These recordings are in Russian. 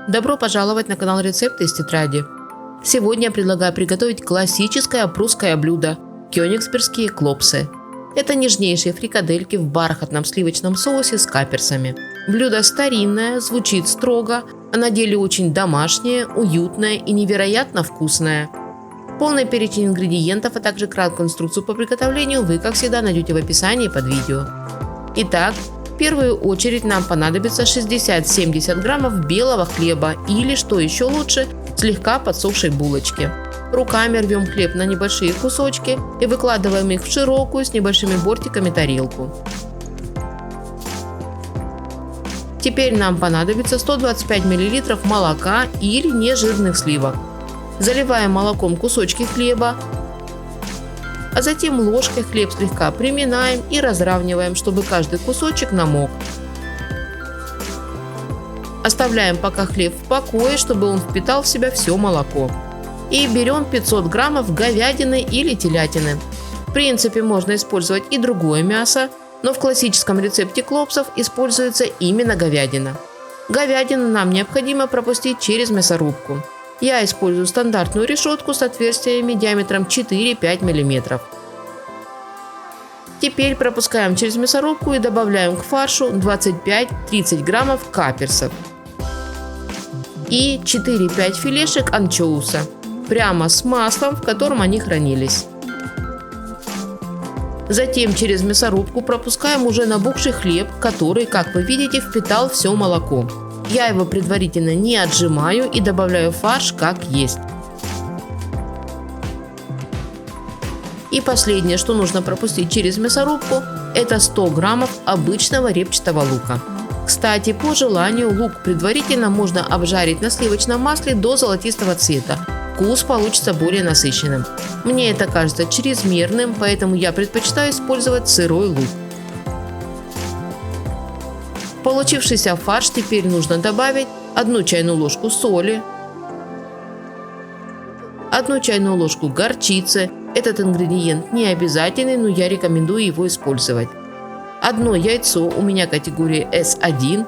Добро пожаловать на канал Рецепты из тетради. Сегодня я предлагаю приготовить классическое прусское блюдо – кёнигсбергские клопсы. Это нежнейшие фрикадельки в бархатном сливочном соусе с каперсами. Блюдо старинное, звучит строго, а на деле очень домашнее, уютное и невероятно вкусное. Полный перечень ингредиентов, а также краткую инструкцию по приготовлению вы, как всегда, найдете в описании под видео. Итак, в первую очередь нам понадобится 60-70 граммов белого хлеба или, что еще лучше, слегка подсохшей булочки. Руками рвем хлеб на небольшие кусочки и выкладываем их в широкую с небольшими бортиками тарелку. Теперь нам понадобится 125 мл молока или нежирных сливок. Заливаем молоком кусочки хлеба, а затем ложкой хлеб слегка приминаем и разравниваем, чтобы каждый кусочек намок. Оставляем пока хлеб в покое, чтобы он впитал в себя все молоко. И берем 500 граммов говядины или телятины. В принципе, можно использовать и другое мясо, но в классическом рецепте клопсов используется именно говядина. Говядину нам необходимо пропустить через мясорубку. Я использую стандартную решетку с отверстиями диаметром 4-5 мм. Теперь пропускаем через мясорубку и добавляем к фаршу 25-30 граммов каперсов и 4-5 филешек анчоуса, прямо с маслом, в котором они хранились. Затем через мясорубку пропускаем уже набухший хлеб, который, как вы видите, впитал все молоко. Я его предварительно не отжимаю и добавляю в фарш как есть. И последнее, что нужно пропустить через мясорубку, это 100 граммов обычного репчатого лука. Кстати, по желанию лук предварительно можно обжарить на сливочном масле до золотистого цвета. Вкус получится более насыщенным. Мне это кажется чрезмерным, поэтому я предпочитаю использовать сырой лук. В получившийся фарш теперь нужно добавить 1 чайную ложку соли, 1 чайную ложку горчицы. Этот ингредиент не обязательный, но я рекомендую его использовать. 1 яйцо, у меня категория S1.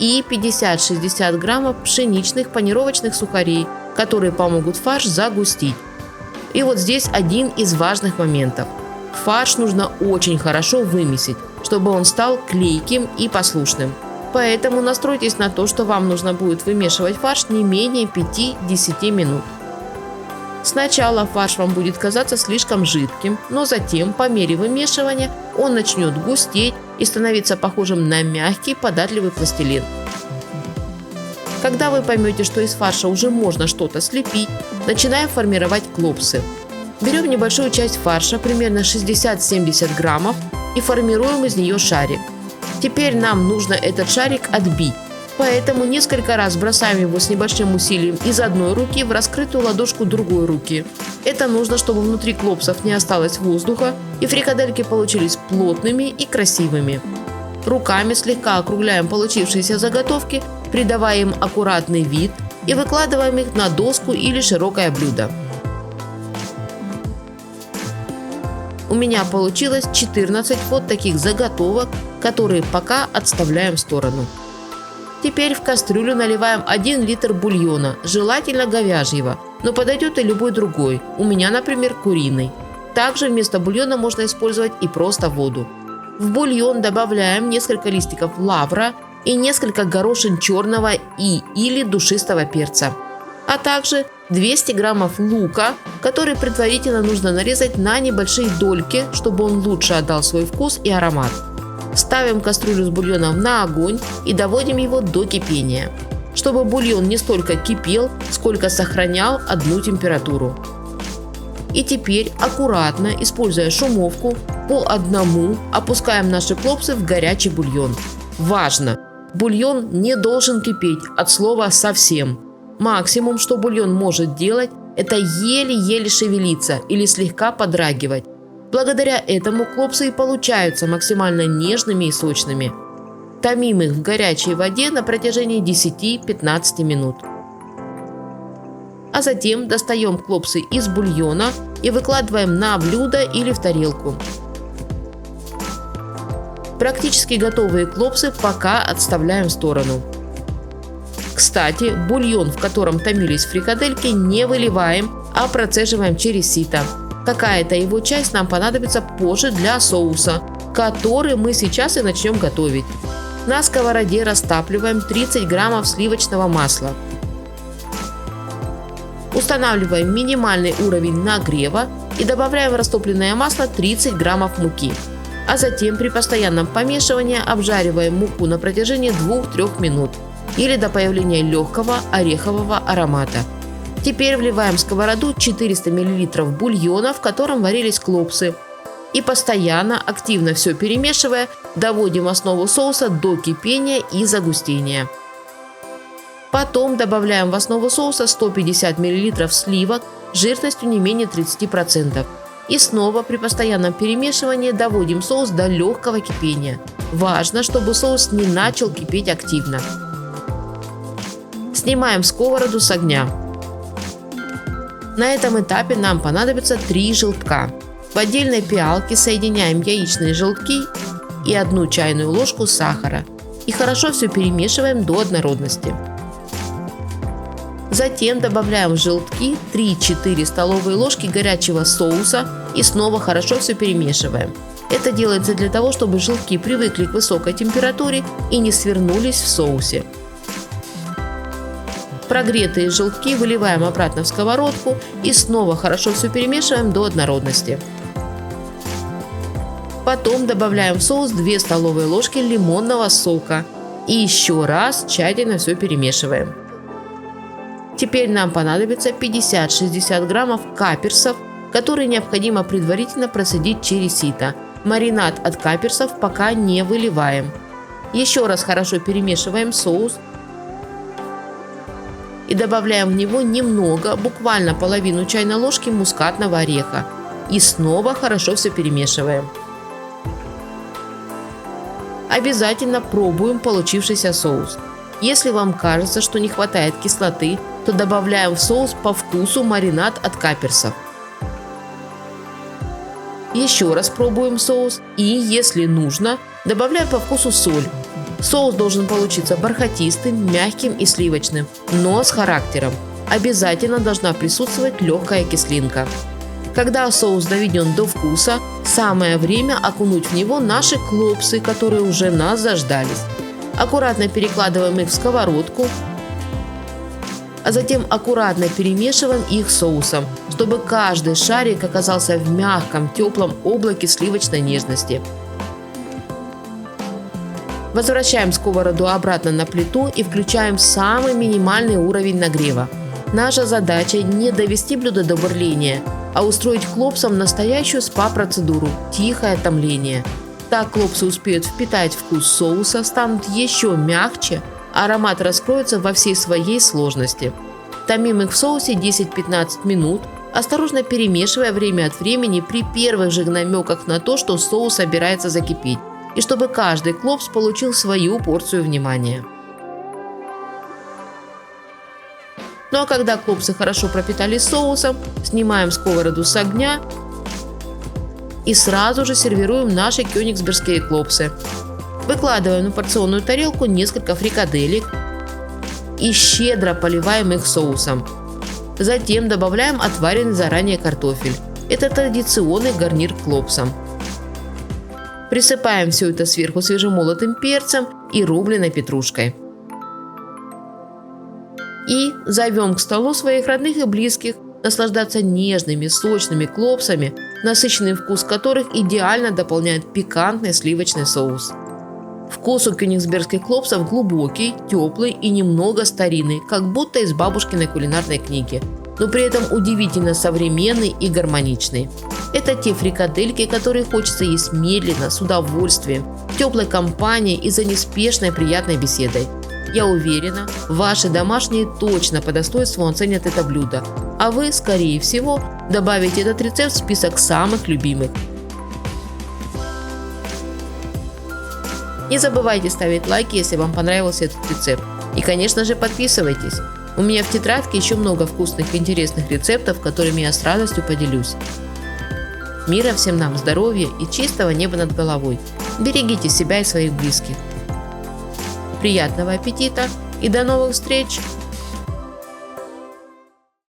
И 50-60 граммов пшеничных панировочных сухарей, которые помогут фарш загустить. И вот здесь один из важных моментов. Фарш нужно очень хорошо вымесить, чтобы он стал клейким и послушным. Поэтому настройтесь на то, что вам нужно будет вымешивать фарш не менее 5-10 минут. Сначала фарш вам будет казаться слишком жидким, но затем, по мере вымешивания, он начнет густеть и становиться похожим на мягкий податливый пластилин. Когда вы поймете, что из фарша уже можно что-то слепить, начинаем формировать клопсы. Берем небольшую часть фарша, примерно 60-70 граммов, и формируем из нее шарик. Теперь нам нужно этот шарик отбить, поэтому несколько раз бросаем его с небольшим усилием из одной руки в раскрытую ладошку другой руки. Это нужно, чтобы внутри клопсов не осталось воздуха и фрикадельки получились плотными и красивыми. Руками слегка округляем получившиеся заготовки, придавая им аккуратный вид и выкладываем их на доску или широкое блюдо. У меня получилось 14 вот таких заготовок, которые пока отставляем в сторону. Теперь в кастрюлю наливаем 1 литр бульона, желательно говяжьего, но подойдет и любой другой, у меня, например, куриный. Также вместо бульона можно использовать и просто воду. В бульон добавляем несколько листиков лавра и несколько горошин черного или душистого перца, а также 200 граммов лука, который предварительно нужно нарезать на небольшие дольки, чтобы он лучше отдал свой вкус и аромат. Ставим кастрюлю с бульоном на огонь и доводим его до кипения, чтобы бульон не столько кипел, сколько сохранял одну температуру. И теперь аккуратно, используя шумовку, по одному опускаем наши клопсы в горячий бульон. Важно! Бульон не должен кипеть от слова совсем. Максимум, что бульон может делать, это еле-еле шевелиться или слегка подрагивать. Благодаря этому клопсы и получаются максимально нежными и сочными. Томим их в горячей воде на протяжении 10-15 минут. А затем достаем клопсы из бульона и выкладываем на блюдо или в тарелку. Практически готовые клопсы пока отставляем в сторону. Кстати, бульон, в котором томились фрикадельки, не выливаем, а процеживаем через сито. Какая-то его часть нам понадобится позже для соуса, который мы сейчас и начнем готовить. На сковороде растапливаем 30 граммов сливочного масла. Устанавливаем минимальный уровень нагрева и добавляем в растопленное масло 30 граммов муки. А затем при постоянном помешивании обжариваем муку на протяжении 2-3 минут или до появления легкого орехового аромата. Теперь вливаем в сковороду 400 мл бульона, в котором варились клопсы. И постоянно, активно все перемешивая, доводим основу соуса до кипения и загустения. Потом добавляем в основу соуса 150 мл сливок жирностью не менее 30%. И снова при постоянном перемешивании доводим соус до легкого кипения. Важно, чтобы соус не начал кипеть активно. Снимаем сковороду с огня. На этом этапе нам понадобится 3 желтка. В отдельной пиалке соединяем яичные желтки и 1 чайную ложку сахара. И хорошо все перемешиваем до однородности. Затем добавляем в желтки 3-4 столовые ложки горячего соуса и снова хорошо все перемешиваем. Это делается для того, чтобы желтки привыкли к высокой температуре и не свернулись в соусе. Прогретые желтки выливаем обратно в сковородку и снова хорошо все перемешиваем до однородности. Потом добавляем в соус 2 столовые ложки лимонного сока и еще раз тщательно все перемешиваем. Теперь нам понадобится 50-60 граммов каперсов, которые необходимо предварительно процедить через сито. Маринад от каперсов пока не выливаем. Еще раз хорошо перемешиваем соус и добавляем в него немного, буквально половину чайной ложки мускатного ореха. И снова хорошо все перемешиваем. Обязательно пробуем получившийся соус. Если вам кажется, что не хватает кислоты, то добавляем в соус по вкусу маринад от каперсов. Еще раз пробуем соус и, если нужно, добавляем по вкусу соль. Соус должен получиться бархатистым, мягким и сливочным, но с характером. Обязательно должна присутствовать легкая кислинка. Когда соус доведен до вкуса, самое время окунуть в него наши клопсы, которые уже нас заждались. Аккуратно перекладываем их в сковородку, а затем аккуратно перемешиваем их с соусом, чтобы каждый шарик оказался в мягком, теплом облаке сливочной нежности. Возвращаем сковороду обратно на плиту и включаем самый минимальный уровень нагрева. Наша задача не довести блюдо до бурления, а устроить клопсам настоящую спа-процедуру – тихое томление. Так клопсы успеют впитать вкус соуса, станут еще мягче, а аромат раскроется во всей своей сложности. Томим их в соусе 10-15 минут, осторожно перемешивая время от времени при первых же намеках на то, что соус собирается закипеть, и чтобы каждый клопс получил свою порцию внимания. Ну а когда клопсы хорошо пропитались соусом, снимаем сковороду с огня и сразу же сервируем наши кёнигсбергские клопсы. Выкладываем на порционную тарелку несколько фрикаделек и щедро поливаем их соусом. Затем добавляем отваренный заранее картофель. Это традиционный гарнир к клопсам. Присыпаем все это сверху свежемолотым перцем и рубленой петрушкой. И зовем к столу своих родных и близких наслаждаться нежными, сочными клопсами, насыщенный вкус которых идеально дополняет пикантный сливочный соус. Вкус у кёнигсбергских клопсов глубокий, теплый и немного старинный, как будто из бабушкиной кулинарной книги, но при этом удивительно современный и гармоничный. Это те фрикадельки, которые хочется есть медленно, с удовольствием, в теплой компании и за неспешной приятной беседой. Я уверена, ваши домашние точно по достоинству оценят это блюдо, а вы, скорее всего, добавите этот рецепт в список самых любимых. Не забывайте ставить лайки, если вам понравился этот рецепт. И, конечно же, подписывайтесь. У меня в тетрадке еще много вкусных и интересных рецептов, которыми я с радостью поделюсь. Мира всем нам, здоровья и чистого неба над головой. Берегите себя и своих близких. Приятного аппетита и до новых встреч!